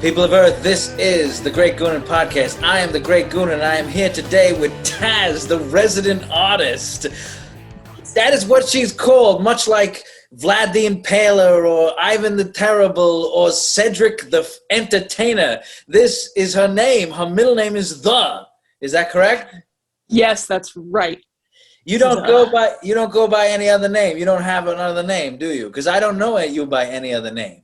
People of Earth, this is the Great Goonan Podcast. I am the Great Goonan, and I am here today with Tas, the resident artist. That is what she's called, much like Vlad the Impaler or Ivan the Terrible or Cedric the Entertainer. This is her name. Her middle name is The. Is that correct? Yes, that's right. You don't go by any other name. You don't have another name, do you? Because I don't know you by any other name.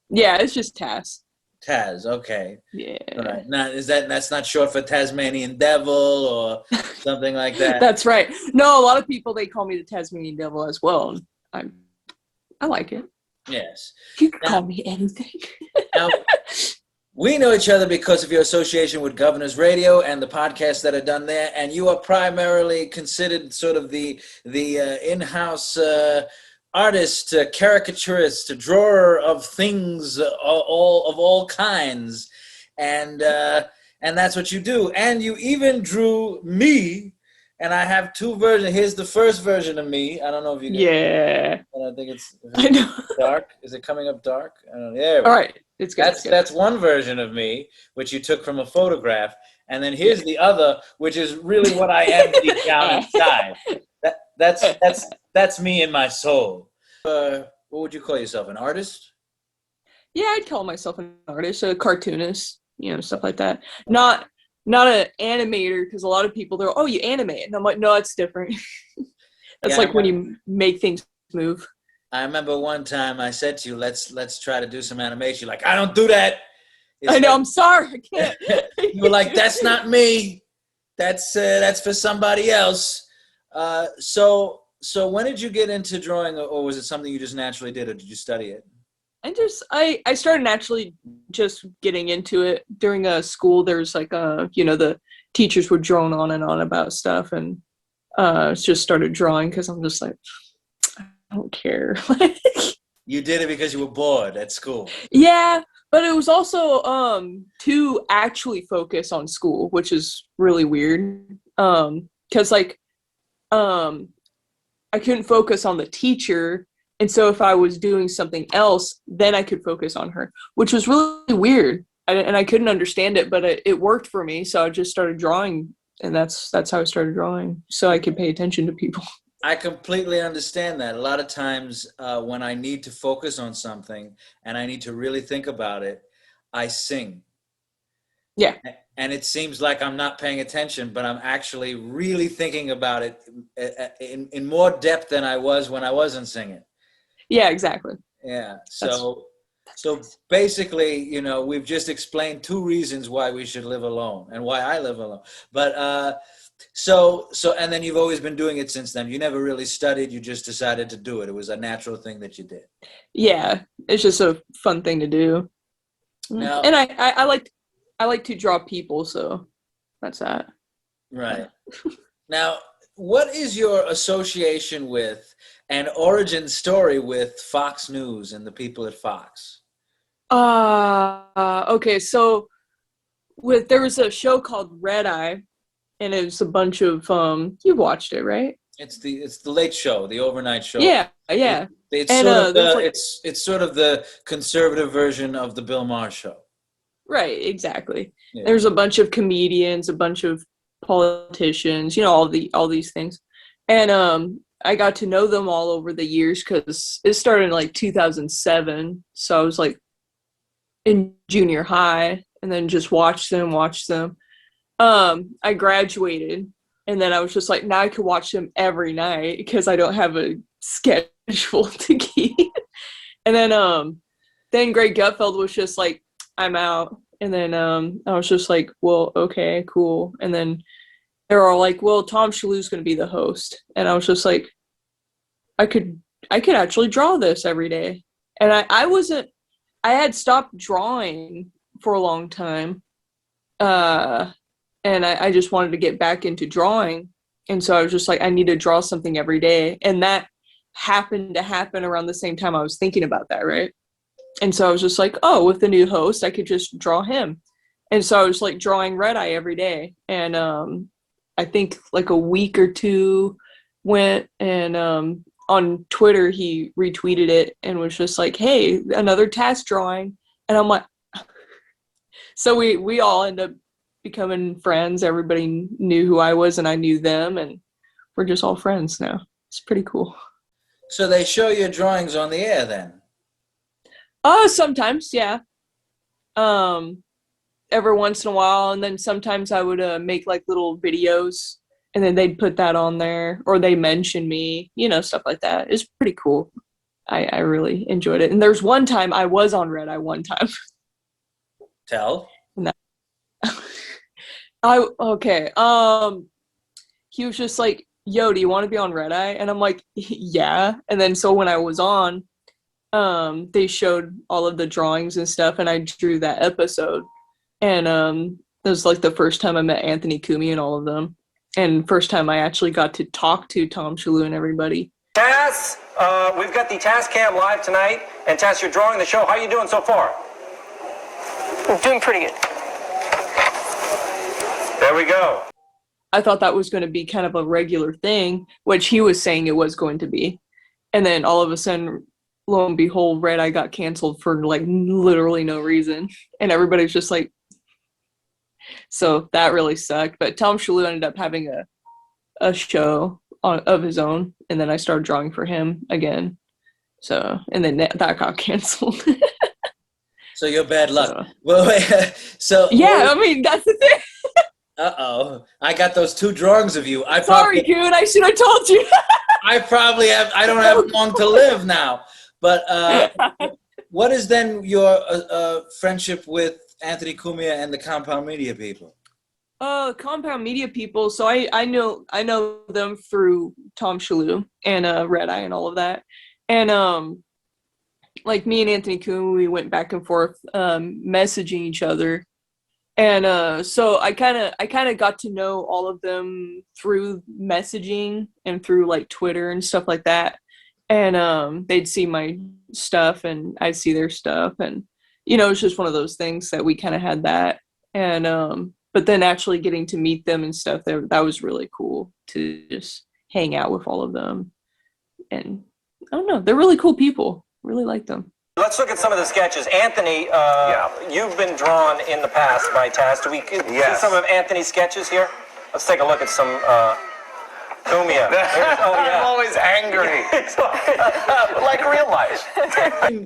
Yeah, it's just Tas. Tas, okay. Yeah. All right. Now, that's not short for Tasmanian Devil or something like that? That's right. No, a lot of people, they call me the Tasmanian Devil as well. I like it. Yes. You can call me anything. Now, we know each other because of your association with Governor's Radio and the podcasts that are done there, and you are primarily considered sort of the in-house artist, caricaturist, drawer of things of all kinds, and that's what you do. And you even drew me, and I have two versions. Here's the first version of me. I don't know if you can. Yeah. I think it's I know. dark. Is it coming up dark? I don't know. There we go. All right. It's good. That's one version of me, which you took from a photograph. And then here's the other, which is really what I am deep down inside. That's me in my soul. What would you call yourself? An artist? Yeah, I'd call myself an artist, a cartoonist, stuff like that. Not an animator, because a lot of people, they're, oh, you animate. And I'm like, no, it's different. That's when you make things move. I remember one time I said to you, let's try to do some animation. You're like, I don't do that. I know, I'm sorry. I can't. You were like, that's not me. That's for somebody else. So when did you get into drawing, or was it something you just naturally did, or did you study it? I started naturally just getting into it. During school, there was the teachers would drone on and on about stuff, and just started drawing because I'm just like, I don't care. You did it because you were bored at school. Yeah, but it was also to actually focus on school, which is really weird. Because I couldn't focus on the teacher, and so if I was doing something else, then I could focus on her, which was really weird. And I couldn't understand it, but it worked for me. So I just started drawing, and that's how I started drawing, so I could pay attention to people. I completely understand that. A lot of times when I need to focus on something and I need to really think about it, I sing. Yeah. And it seems like I'm not paying attention, but I'm actually really thinking about it in more depth than I was when I wasn't singing. Yeah, exactly. Yeah. So basically, we've just explained two reasons why we should live alone and why I live alone. But so and then you've always been doing it since then. You never really studied, you just decided to do it. It was a natural thing that you did. Yeah, it's just a fun thing to do. Now, and I like to draw people, so that's that. Right. Now, what is your association with and origin story with Fox News and the people at Fox? Okay, so there was a show called Red Eye, and it was a bunch of you watched it, right? It's the Late Show, the overnight show. Yeah. It's sort of the conservative version of the Bill Maher show. Right, exactly. Yeah. There's a bunch of comedians, a bunch of politicians, all these things. And I got to know them all over the years because it started in 2007. So I was in junior high, and then just watched them. I graduated, and then I was just now I could watch them every night because I don't have a schedule to keep. And then Greg Gutfeld was just I'm out. And then I was just well, okay, cool. And then they were all well, Tom Shillue's going to be the host. And I was just I could actually draw this every day. And I had stopped drawing for a long time. And I just wanted to get back into drawing. And so I was just I need to draw something every day. And that happened to happen around the same time I was thinking about that, right? And so I was just oh, with the new host, I could just draw him. And so I was drawing Red Eye every day. And I think a week or two went, and on Twitter, he retweeted it and was just hey, another task drawing. And I'm So we all end up becoming friends. Everybody knew who I was and I knew them, and we're just all friends now. It's pretty cool. So they show your drawings on the air then? Sometimes, yeah. Every once in a while, and then sometimes I would make like little videos, and then they'd put that on there, or they mention me, stuff like that. It's pretty cool. I really enjoyed it. And there's one time I was on Red Eye one time. Tell. And that, okay. He was just like, yo, do you want to be on Red Eye? And I'm like, yeah. And then so when I was on, they showed all of the drawings and stuff, and I drew that episode. And it was like the first time I met Anthony Cumia and all of them. And first time I actually got to talk to Tom Shillue and everybody. Tas, we've got the Tas Cam live tonight. And Tas, you're drawing the show. How are you doing so far? I'm doing pretty good. There we go. I thought that was going to be kind of a regular thing, which he was saying it was going to be. And then all of a sudden, lo and behold, Red Eye got canceled for like literally no reason. And everybody's just like, so that really sucked. But Tom Shillue ended up having a show of his own, and then I started drawing for him again. So, and then that got canceled. So you're bad luck. Well, so yeah, I mean that's the thing. Uh-oh, I got those 2 drawings of you. Sorry, Goon, I should have told you. I don't have long to live now. But what is then your friendship with Anthony Cumia and the Compound Media people? Compound Media people. So I know them through Tom Shillue and Red Eye and all of that. And like me and Anthony Cumia, we went back and forth messaging each other. And so I kind of got to know all of them through messaging and through like Twitter and stuff like that. And they'd see my stuff and I'd see their stuff, and it's just one of those things that we kind of had that. And but then actually getting to meet them and stuff, that was really cool to just hang out with all of them. And I don't know, they're really cool people. Really like them. Let's look at some of the sketches. Anthony, you've been drawn in the past by Tas. Do we see some of Anthony's sketches here? Let's take a look at some Cumia. I'm always angry. Like real life.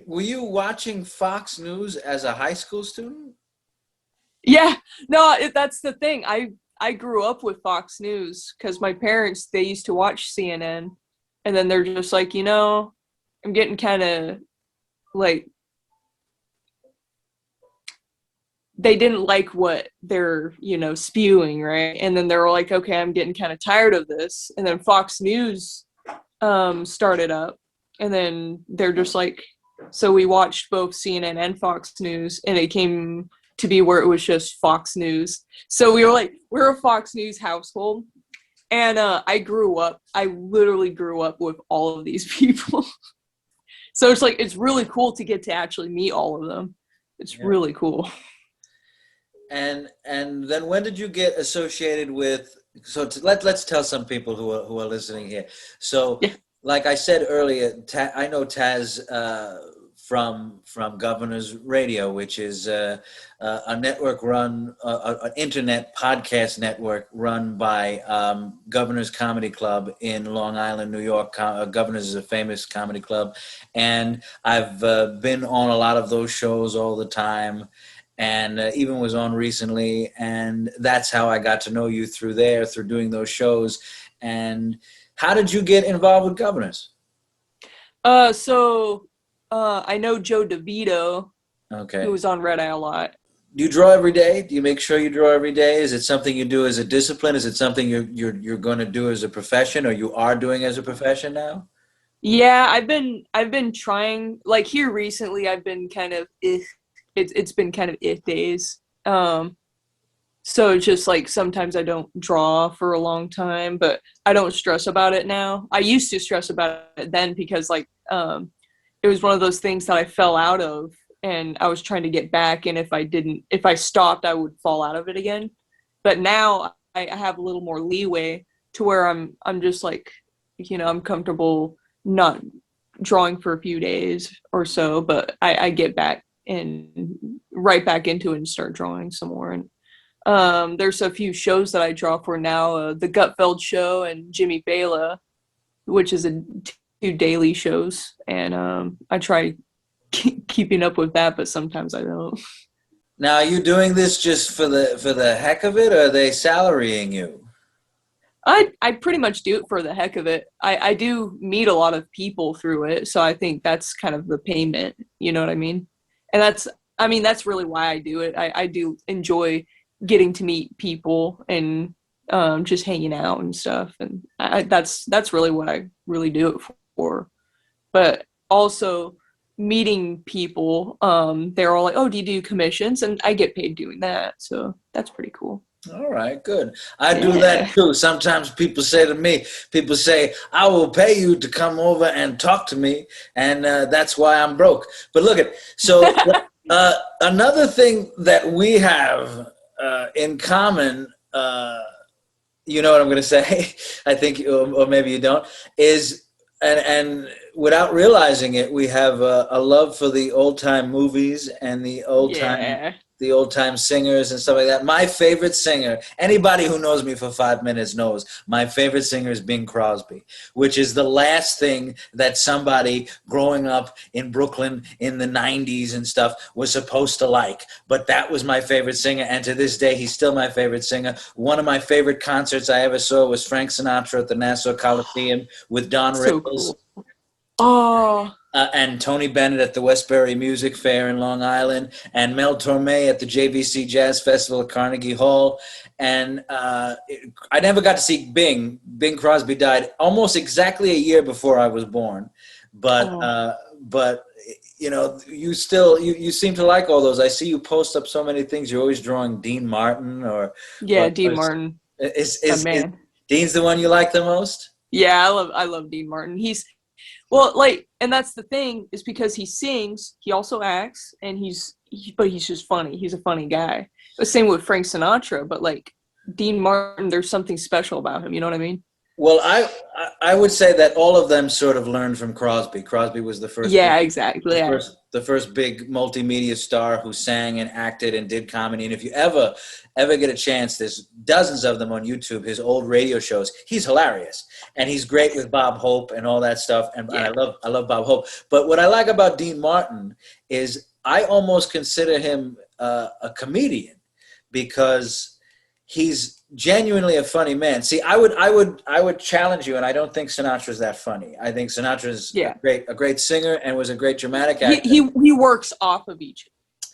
Were you watching Fox News as a high school student? Yeah, no, that's the thing. I grew up with Fox News because my parents, they used to watch CNN, and then they're just like, I'm getting kind of like, they didn't like what they're, spewing, right? And then they were like, okay, I'm getting kind of tired of this. And then Fox News started up, and then they're just like, so we watched both CNN and Fox News, and it came to be where it was just Fox News. So we were like, we're a Fox News household. And I literally grew up with all of these people. So it's like, it's really cool to get to actually meet all of them. It's really cool. And then when did you get associated with, so let's tell some people who are listening here. So like I said earlier, I know Tas from Governor's Radio, which is a network run, an internet podcast network run by Governor's Comedy Club in Long Island, New York. Governor's is a famous comedy club. And I've been on a lot of those shows all the time, and even was on recently. And that's how I got to know you, through doing those shows. And how did you get involved with Governors? I know Joe DeVito, who was on Red Eye a lot. Do you draw every day? Do you make sure you draw every day? Is it something you do as a discipline? Is it something you're going to do as a profession, or you are doing as a profession now? Yeah, I've been trying. Like here recently, I've been kind of it's been kind of days. So it's just like sometimes I don't draw for a long time, but I don't stress about it now. I used to stress about it then because like it was one of those things that I fell out of, and I was trying to get back. And if I stopped, I would fall out of it again. But now I have a little more leeway to where I'm just like, I'm comfortable not drawing for a few days or so, but I get back and right back into it and start drawing some more. And there's a few shows that I draw for now, the Gutfeld Show and Jimmy Fallon, which is two daily shows, and I try keeping up with that, but sometimes I don't. Now, are you doing this just for the heck of it, or are they salarying you? I pretty much do it for the heck of it. I do meet a lot of people through it, so I think that's kind of the payment, you know what I mean? And that's really why I do it. I do enjoy getting to meet people and just hanging out and stuff, and that's really what I really do it for. But also meeting people, they're all like, oh, do you do commissions? And I get paid doing that, so that's pretty cool. All right, good. I do that too. Sometimes people say, I will pay you to come over and talk to me, and that's why I'm broke. But look at, so another thing that we have in common, you know what I'm going to say, I think, or maybe you don't, is, and without realizing it, we have a love for the old-time movies and the old-time singers and stuff like that. My favorite singer, anybody who knows me for 5 minutes knows, my favorite singer is Bing Crosby, which is the last thing that somebody growing up in Brooklyn in the 90s and stuff was supposed to like. But that was my favorite singer, and to this day, he's still my favorite singer. One of my favorite concerts I ever saw was Frank Sinatra at the Nassau Coliseum with Don Rickles. Cool. Oh. And Tony Bennett at the Westbury Music Fair in Long Island, and Mel Torme at the JVC Jazz Festival at Carnegie Hall. And I never got to see Bing. Bing Crosby died almost exactly a year before I was born. But you know, you seem to like all those. I see you post up so many things. You're always drawing Dean Martin or Dean Martin. Is Dean's the one you like the most? Yeah, I love Dean Martin. And that's the thing, is because he sings, he also acts, and but he's just funny. He's a funny guy. The same with Frank Sinatra, but like Dean Martin, there's something special about him. You know what I mean? Well, I would say that all of them sort of learned from Crosby. Crosby was the first. Yeah, exactly. The first big multimedia star who sang and acted and did comedy. And if you ever get a chance, there's dozens of them on YouTube, his old radio shows. He's hilarious. And he's great with Bob Hope and all that stuff. And I love Bob Hope. But what I like about Dean Martin is I almost consider him a comedian, because he's genuinely a funny man. See, I would challenge you, and I don't think Sinatra's that funny. I think Sinatra's a great singer and was a great dramatic actor. He works off of each.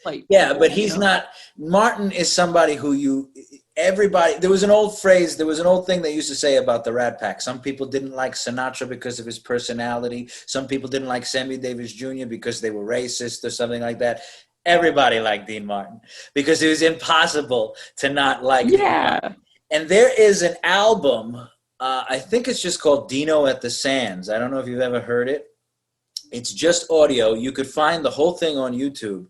But he's not. Martin is somebody who there was an old thing they used to say about the Rat Pack. Some people didn't like Sinatra because of his personality. Some people didn't like Sammy Davis Jr. because they were racist or something like that. Everybody liked Dean Martin because it was impossible to not like Dean Martin. And there is an album, I think it's just called Dino at the Sands. I don't know if you've ever heard it. It's just audio. You could find the whole thing on YouTube.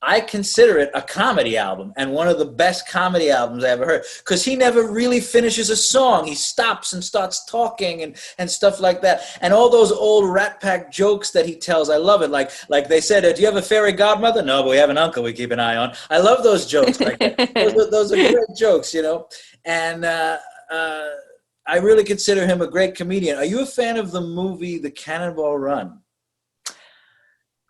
I consider it a comedy album, and one of the best comedy albums I ever heard, because he never really finishes a song. He stops and starts talking and stuff like that. And all those old Rat Pack jokes that he tells, I love it. Like they said, do you have a fairy godmother? No, but we have an uncle we keep an eye on. I love those jokes. Like those are great jokes, you know. And I really consider him a great comedian. Are you a fan of the movie The Cannonball Run?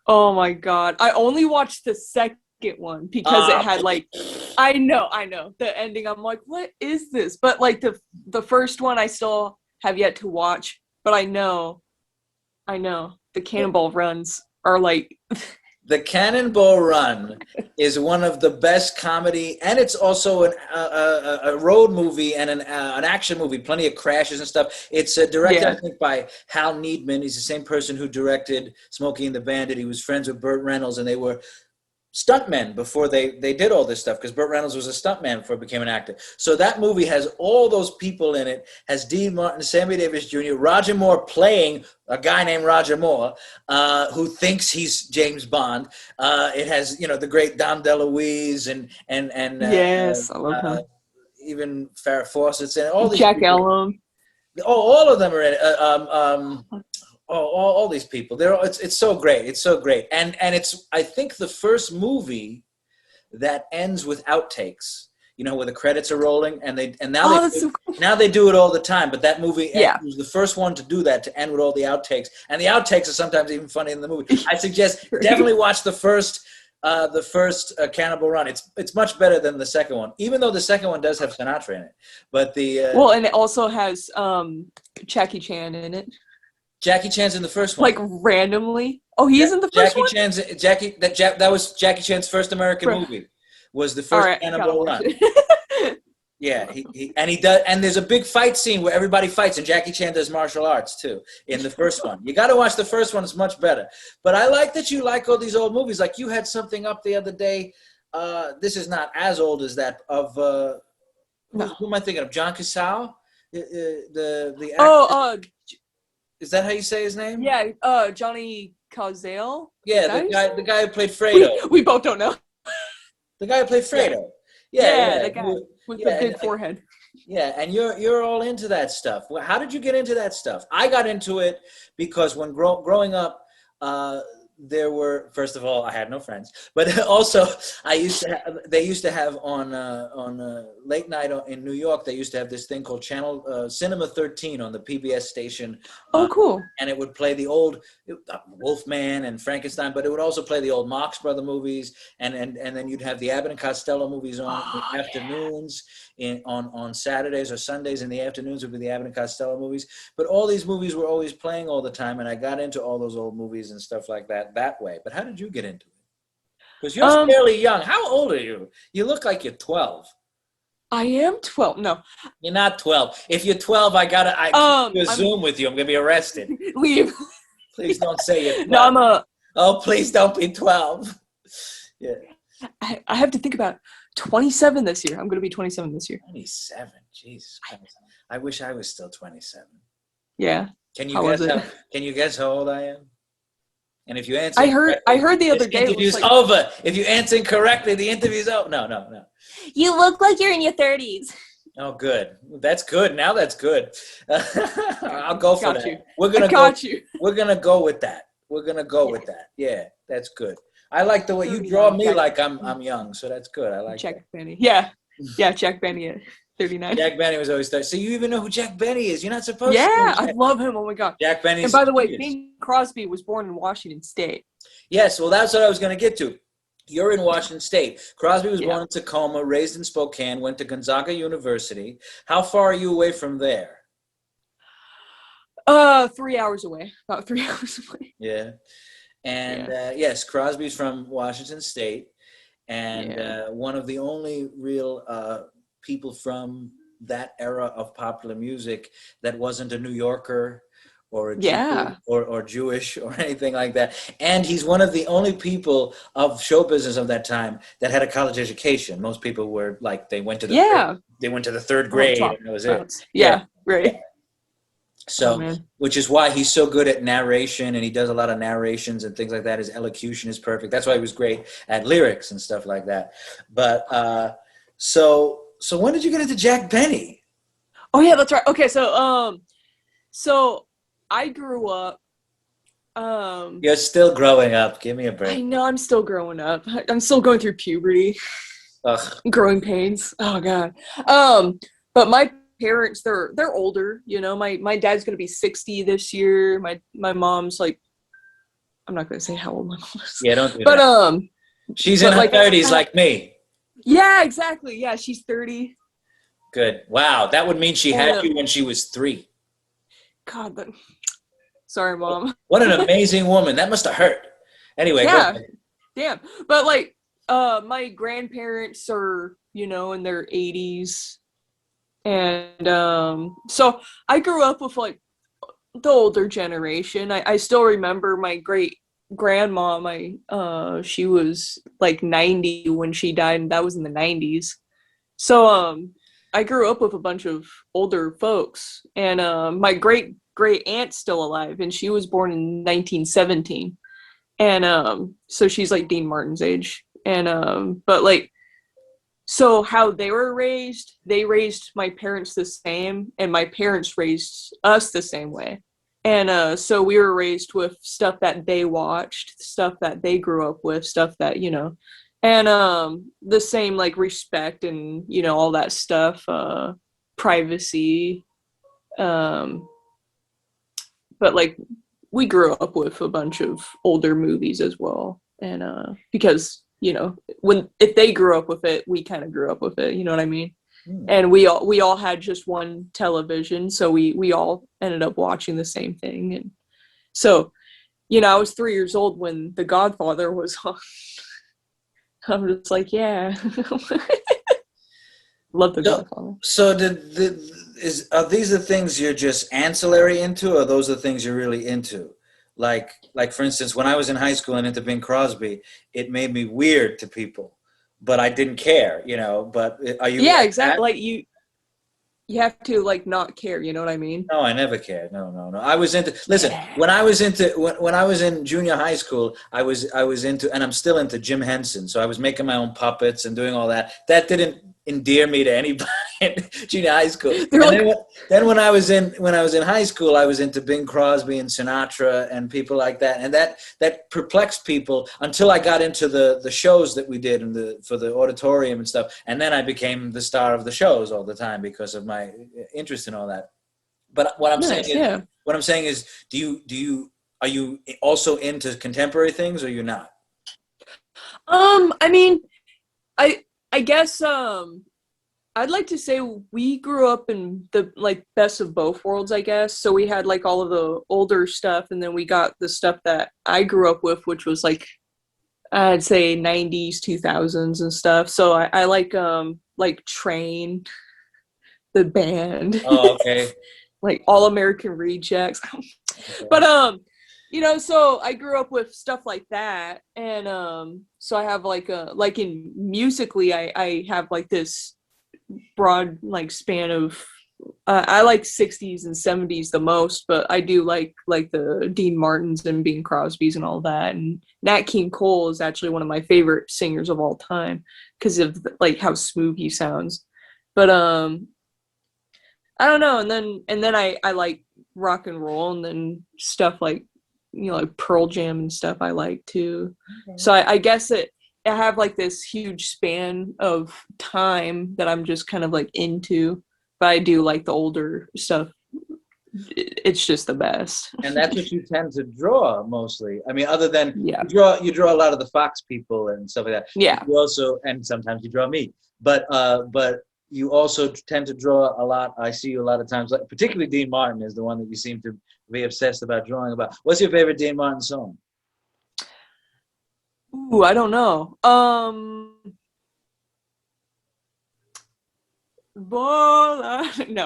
Oh my God. I only watched the second one because it had I know the ending. I'm like, what is this? But like the first one I still have yet to watch, but I know the Cannonball Runs are like The Cannonball Run is one of the best comedy, and it's also a road movie and an action movie, plenty of crashes and stuff. It's directed, I think, by Hal Needman. He's the same person who directed Smokey and the Bandit. He was friends with Burt Reynolds, and they were stuntmen before they did all this stuff, because Burt Reynolds was a stuntman before he became an actor. So that movie has all those people in it, has Dean Martin, Sammy Davis Jr., Roger Moore playing a guy named Roger Moore, who thinks he's James Bond. It has, the great Dom DeLuise and yes, I love him. Even Farrah Fawcett's in it. All these Jack people. Ellum. All of them are in it. All these people. It's so great. It's so great. And it's, I think, the first movie that ends with outtakes. You know, where the credits are rolling, and now they do it all the time. But that movie was the first one to do that, to end with all the outtakes, and the outtakes are sometimes even funnier than the movie. I suggest definitely watch the first Cannibal Run. It's much better than the second one, even though the second one does have Sinatra in it. But and it also has Jackie Chan in it. Jackie Chan's in the first one, like randomly. Oh, he's in the first one. That was Jackie Chan's first American movie. Was the first Cannibal Run. Yeah, he does, and there's a big fight scene where everybody fights, and Jackie Chan does martial arts too in the first one. You got to watch the first one; it's much better. But I like that you like all these old movies. Like you had something up the other day. This is not as old as that. Who am I thinking of? John Casal, the actor. Is that how you say his name? Yeah, Johnny Cazale. Yeah, the guy who played Fredo. We both don't know. The guy who played Fredo. Yeah, the guy with the big forehead. Yeah, and you're all into that stuff. Well, how did you get into that stuff? I got into it because when growing up, there were, first of all, I had no friends, but also they used to have on late night in New York, they used to have this thing called Channel Cinema 13 on the PBS station. Oh, cool. And it would play the old Wolfman and Frankenstein, but it would also play the old Marx Brother movies, and then you'd have the Abbott and Costello movies on in the afternoons. On Saturdays or Sundays in the afternoons would be the Abbott and Costello movies. But all these movies were always playing all the time, and I got into all those old movies and stuff like that way. But how did you get into it? Because you're fairly young. How old are you? You look like you're 12. I am 12. No. You're not 12. If you're 12, I can't do a Zoom with you. I'm going to be arrested. Leave. Please don't say you're 12. No, Oh, please don't be 12. Yeah. I have to think about 27 this year. I'm going to be 27 this year. 27? Jesus Christ. I wish I was still 27. Yeah. Can you guess how old I am? And if you answer, I heard the other day. The interview's over. If you answer incorrectly, the interview's over. No. You look like you're in your 30s. Oh, good. That's good. Now that's good. I'll go for that. You. We're gonna you. We're gonna go with that. We're gonna go with that. Yeah, that's good. I like the way you draw me like I'm young, so that's good. I like Jack Benny. Yeah, Jack Benny at 39. Jack Benny was always 30. So you even know who Jack Benny is? You're not supposed to. Yeah, I love him. Oh my God. Jack Benny. And by the way, Bing Crosby was born in Washington State. Yes, well, that's what I was going to get to. You're in Washington State. Crosby was born in Tacoma, raised in Spokane, went to Gonzaga University. How far are you away from there? 3 hours away. About 3 hours away. Yeah. And yes, Crosby's from Washington State, and one of the only real people from that era of popular music that wasn't a New Yorker or a Jew or Jewish or anything like that. And he's one of the only people of show business of that time that had a college education. Most people were like they went to the third grade, and that was it. Yeah, right. So, which is why he's so good at narration, and he does a lot of narrations and things like that. His elocution is perfect. That's why he was great at lyrics and stuff like that. But so when did you get into Jack Benny? Oh yeah, that's right. Okay, so I grew up. You're still growing up. Give me a break. I know I'm still growing up. I'm still going through puberty. Ugh. Growing pains. Oh God. But my parents, they're older, you know. My dad's gonna be 60 this year. My mom's like, I'm not gonna say how old my mom is. Yeah, don't do that. She's in her 30s like me. Yeah, exactly. Yeah, she's 30. Good. Wow, that would mean she had you when she was 3. God, sorry, Mom. What an amazing woman. That must have hurt. Anyway, yeah, damn. But like, my grandparents are, you know, in their 80s. And so I grew up with like the older generation. I still remember my great grandma. She was like 90 when she died, and that was in the 90s. So I grew up with a bunch of older folks, and my great aunt's still alive, and she was born in 1917, and so she's like Dean Martin's age, and but like. So how they were raised, they raised my parents the same, and my parents raised us the same way. And so we were raised with stuff that they watched, stuff that they grew up with, stuff that, you know, And the same like respect and all that stuff, privacy. But like we grew up with a bunch of older movies as well, and because if they grew up with it, we kind of grew up with it. You know what I mean? And we all had just one television, so we all ended up watching the same thing. And so, I was 3 years old when The Godfather was on. I'm just like, yeah. Love The Godfather. So are these the things you're just ancillary into, or those are the things you're really into? Like for instance, when I was in high school and into Bing Crosby, it made me weird to people, but I didn't care, But are you? Yeah, exactly. Like you have to like not care. You know what I mean? No, I never cared. No. I was into. Listen, when I was in junior high school, I was into, and I'm still into Jim Henson. So I was making my own puppets and doing all that. That didn't endear me to anybody in junior high school. Then when I was in high school, I was into Bing Crosby and Sinatra and people like that, and that perplexed people until I got into the shows that we did for the auditorium and stuff, and then I became the star of the shows all the time because of my interest in all that. But what I'm saying is, are you also into contemporary things, or you're not? I mean, I guess I'd like to say we grew up in the like best of both worlds, I guess. So we had like all of the older stuff, and then we got the stuff that I grew up with, which was like I'd say 90s, 2000s and stuff. So I like Train, the band. Oh, okay. Like All American Rejects. Okay. But so I grew up with stuff like that, and so I have like in musically I have like this broad like span of I like 60s and 70s the most, but I do like the Dean Martins and Bing Crosby's and all that. And Nat King Cole is actually one of my favorite singers of all time because of like how smooth he sounds. But I don't know. And then I like rock and roll, and then stuff like like Pearl Jam and stuff I like too. Okay. So I guess I have like this huge span of time that I'm just kind of like into, but I do like the older stuff. It's just the best. And that's what you tend to draw mostly. I mean, other than you draw a lot of the Fox people and stuff like that. Yeah. You also, and sometimes you draw me, but you also tend to draw a lot. I see you a lot of times, like particularly Dean Martin is the one that you seem to be obsessed about drawing about. What's your favorite Dean Martin song? Ooh, I don't know. No.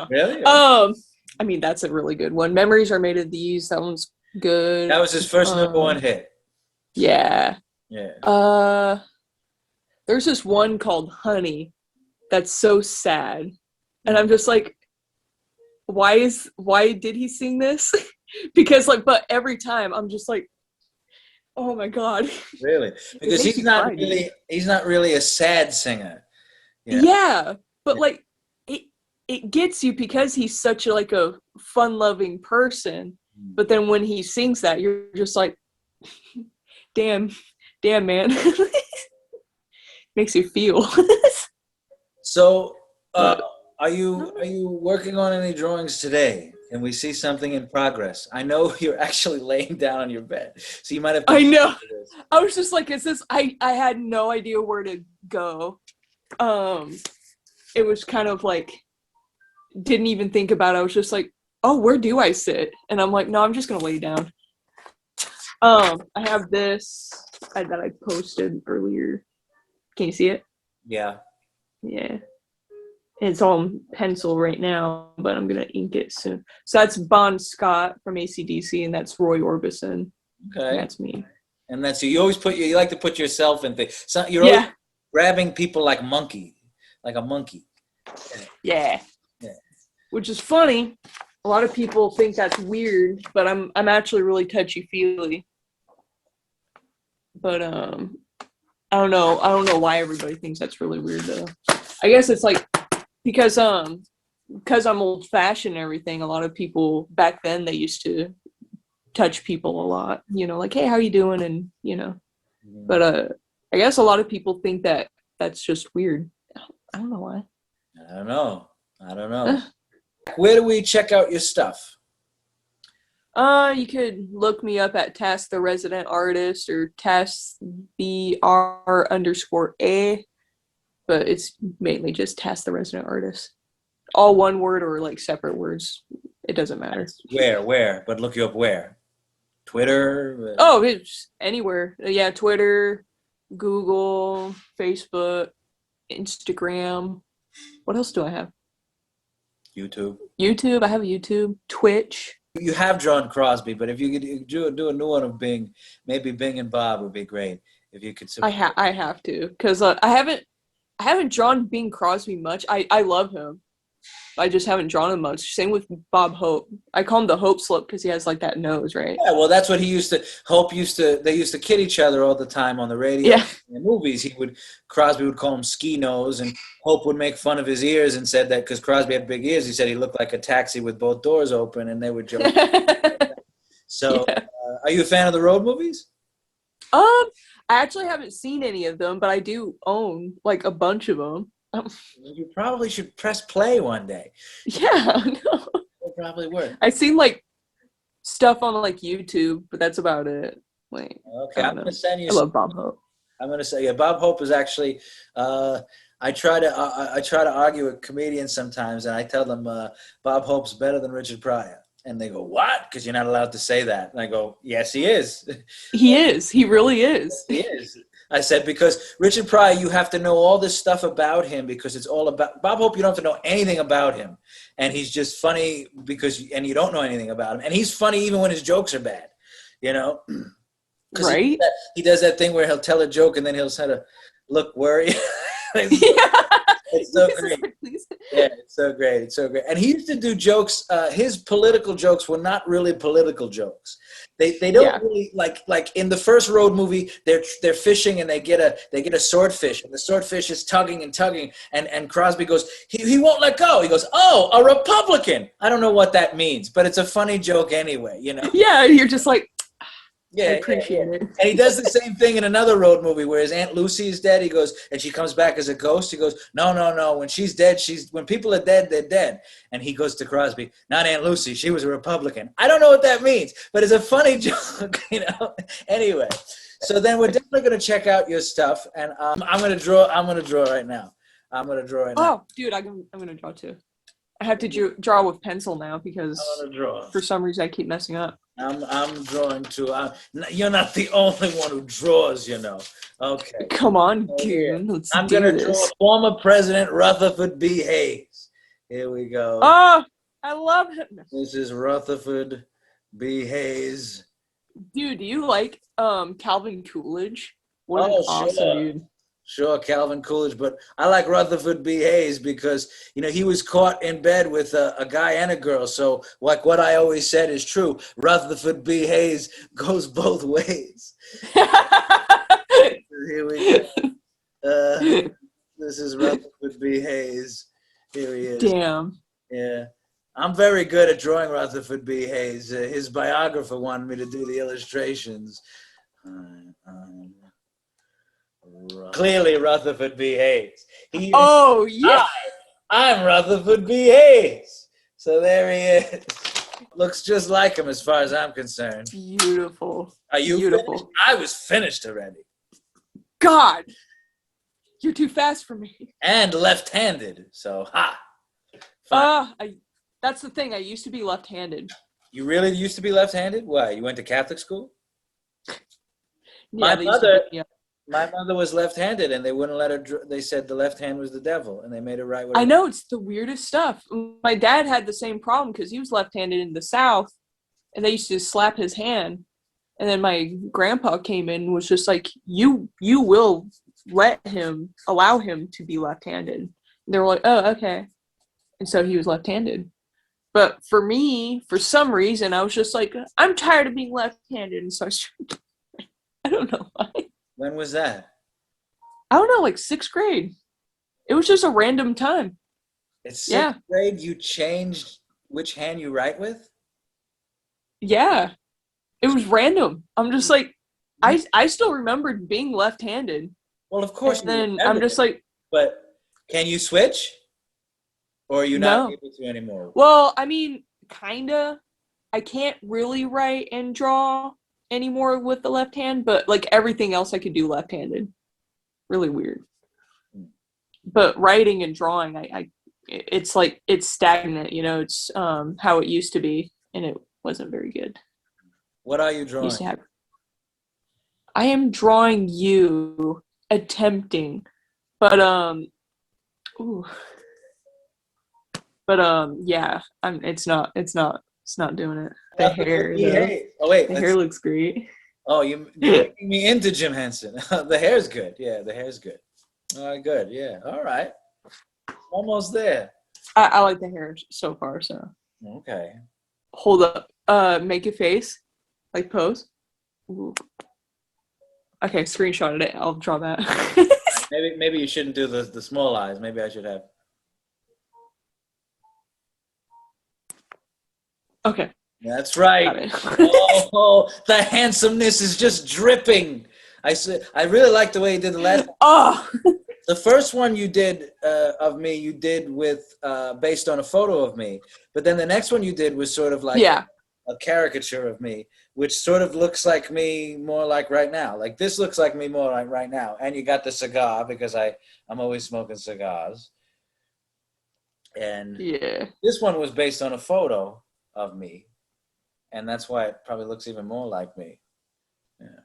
Really? I mean, that's a really good one. Memories Are Made of These. That one's good. That was his first number one hit. Yeah. Yeah. There's this one called Honey that's so sad, and I'm just like, why did he sing this? Because like, but every time I'm just like, oh my god. Really? Because he's not really a sad singer. Yeah, but like it gets you because he's such a fun-loving person. But then when he sings that, you're just like, damn man. Makes you feel. So, are you working on any drawings today? Can we see something in progress? I know you're actually laying down on your bed, so you might have. I know. I was just like, "Is this?" I had no idea where to go. It was kind of like, didn't even think about it. I was just like, "Oh, where do I sit?" And I'm like, "No, I'm just gonna lay down." I have this that I posted earlier. Can you see it? Yeah. Yeah. It's on pencil right now, but I'm going to ink it soon. So that's Bon Scott from AC/DC, and that's Roy Orbison. Okay. And that's me. And that's you. You always you like to put yourself in things. So you're always grabbing people like a monkey. Yeah. Which is funny. A lot of people think that's weird, but I'm actually really touchy-feely. But I don't know why everybody thinks that's really weird though. I guess it's like because I'm old-fashioned and everything. A lot of people back then, they used to touch people a lot, like, hey, how you doing? And but I guess a lot of people think that that's just weird. I don't know why. I don't know. Where do we check out your stuff? You could look me up at Tas TheResidentartist or Tas TheR_A, but it's mainly just Tas TheResidentartist. All one word or like separate words. It doesn't matter. Where? But look you up where? Twitter? Oh, it's anywhere. Yeah, Twitter, Google, Facebook, Instagram. What else do I have? YouTube. I have a YouTube, Twitch. You have drawn Crosby, but if you could do a new one of Bing, maybe Bing and Bob would be great. If you could. I have to, because I haven't drawn Bing Crosby much. I love him. I just haven't drawn him much. Same with Bob Hope. I call him the Hope Slip because he has like that nose, right? Yeah, well, that's what he used to. They used to kid each other all the time on the radio. Yeah. In the movies, Crosby would call him Ski Nose, and Hope would make fun of his ears and said that because Crosby had big ears, he said he looked like a taxi with both doors open, and they would joke. So, Yeah. Are you a fan of the road movies? I actually haven't seen any of them, but I do own like a bunch of them. You probably should press play one day. Yeah, no. It'll probably work. I've seen like stuff on like YouTube, but that's about it. Like, Okay, I'm going to send you. I love Bob Hope. I'm going to say, yeah, Bob Hope is actually. I try to argue with comedians sometimes, and I tell them Bob Hope's better than Richard Pryor, and they go, "What?" Because you're not allowed to say that. And I go, "Yes, he is. He is. He really is. He is." I said, because Richard Pryor, you have to know all this stuff about him because it's all about Bob Hope. You don't have to know anything about him, and he's just funny and you don't know anything about him, and he's funny even when his jokes are bad, you know. Right? He does that thing where he'll tell a joke and then he'll kind of look worried. It's so great. Yeah, it's so great. It's so great. And he used to do jokes. His political jokes were not really political jokes. They don't really like in the first road movie. They're fishing and they get a swordfish and the swordfish is tugging and Crosby goes, he won't let go. He goes, oh, a Republican. I don't know what that means, but it's a funny joke anyway. You know. Yeah, you're just like. Yeah, I appreciate it. And he does the same thing in another road movie where his Aunt Lucy is dead. He goes, and she comes back as a ghost. He goes, no. When she's dead, when people are dead, they're dead. And he goes to Crosby, not Aunt Lucy. She was a Republican. I don't know what that means, but it's a funny joke, you know. Anyway, so then we're definitely going to check out your stuff, and I'm going to draw right now. Oh, dude, I'm going to draw too. I have to draw with pencil now because for some reason I keep messing up. I'm drawing too. You're not the only one who draws, you know. Okay. Come on, dude. I'm going to draw former President Rutherford B. Hayes. Here we go. Oh, I love him. This is Rutherford B. Hayes. Dude, do you like Calvin Coolidge? What an awesome dude. Sure, Calvin Coolidge, but I like Rutherford B. Hayes because, you know, he was caught in bed with a guy and a girl. So, like what I always said is true. Rutherford B. Hayes goes both ways. Here we go. This is Rutherford B. Hayes. Here he is. Damn. Yeah. I'm very good at drawing Rutherford B. Hayes. His biographer wanted me to do the illustrations. Clearly Rutherford B. Hayes. Oh, yeah. I'm Rutherford B. Hayes. So there he is. Looks just like him as far as I'm concerned. Beautiful. Are you beautiful? Finished? I was finished already. God. You're too fast for me. And left-handed. So, ha. That's the thing. I used to be left-handed. You really used to be left-handed? Why? You went to Catholic school? Yeah, My mother was left-handed, and they wouldn't let her. They said the left hand was the devil, and they made her write. I know, it's the weirdest stuff. My dad had the same problem because he was left-handed in the South, and they used to slap his hand. And then my grandpa came in and was just like, "You will allow him to be left-handed." And they were like, "Oh, okay." And so he was left-handed. But for me, for some reason, I was just like, "I'm tired of being left-handed," and so I don't know why. When was that? I don't know, like 6th grade. It was just a random time. It's 6th grade, you changed which hand you write with? Yeah. It was random. I'm just like, I still remembered being left-handed. Well, of course. And then I'm just like, but can you switch? Or are you not No. able to anymore? well, I mean, kinda. I can't really write and draw anymore with the left hand, but like everything else I could do left-handed. Really weird. But writing and drawing, it's like it's stagnant, you know, it's how it used to be, and it wasn't very good. What are you drawing? Used to have I am drawing you, attempting. But ooh. But yeah, it's not doing it. The hair, though. Oh wait, The hair looks great. oh, you're making me into Jim Henson. The hair's good. Yeah, the hair's good. Good. Yeah. All right. Almost there. I like the hair so far, so. Okay. Hold up. Make a face. Like pose. Ooh. Okay, screenshotted it. I'll draw that. Maybe you shouldn't do the small eyes. Maybe I should have. Okay. That's right. Got it. Oh, the handsomeness is just dripping. I really like the way you did the last. Oh. The first one you did of me, you did with based on a photo of me, but then the next one you did was sort of like Yeah. a caricature of me, which sort of looks like me more like right now. Like this looks like me more like right now. And you got the cigar because I'm always smoking cigars. And Yeah. this one was based on a photo of me, and that's why it probably looks even more like me. Yeah.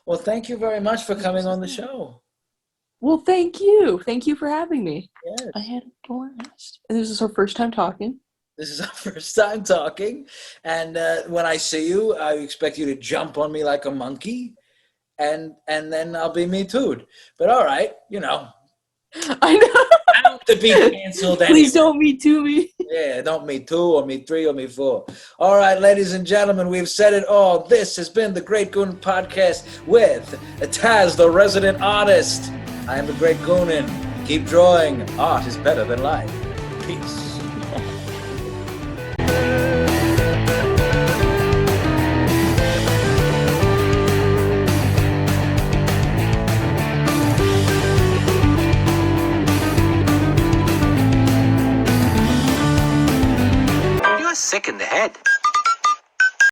Well, thank you very much for coming on the show. Well, thank you. Thank you for having me. Yes. I had a blast. And this is our first time talking. This is our first time talking, and when I see you, I expect you to jump on me like a monkey, and then I'll be me too'd. But all right, you know. I know. Bound to be canceled. Please anyway. don't me too me. Yeah, don't me 2 or me 3 or me 4. All right, ladies and gentlemen, we've said it all. This has been the Great Goonan Podcast with Tas the Resident Artist. I am the Great Goonan. Keep drawing. Art is better than life. Peace.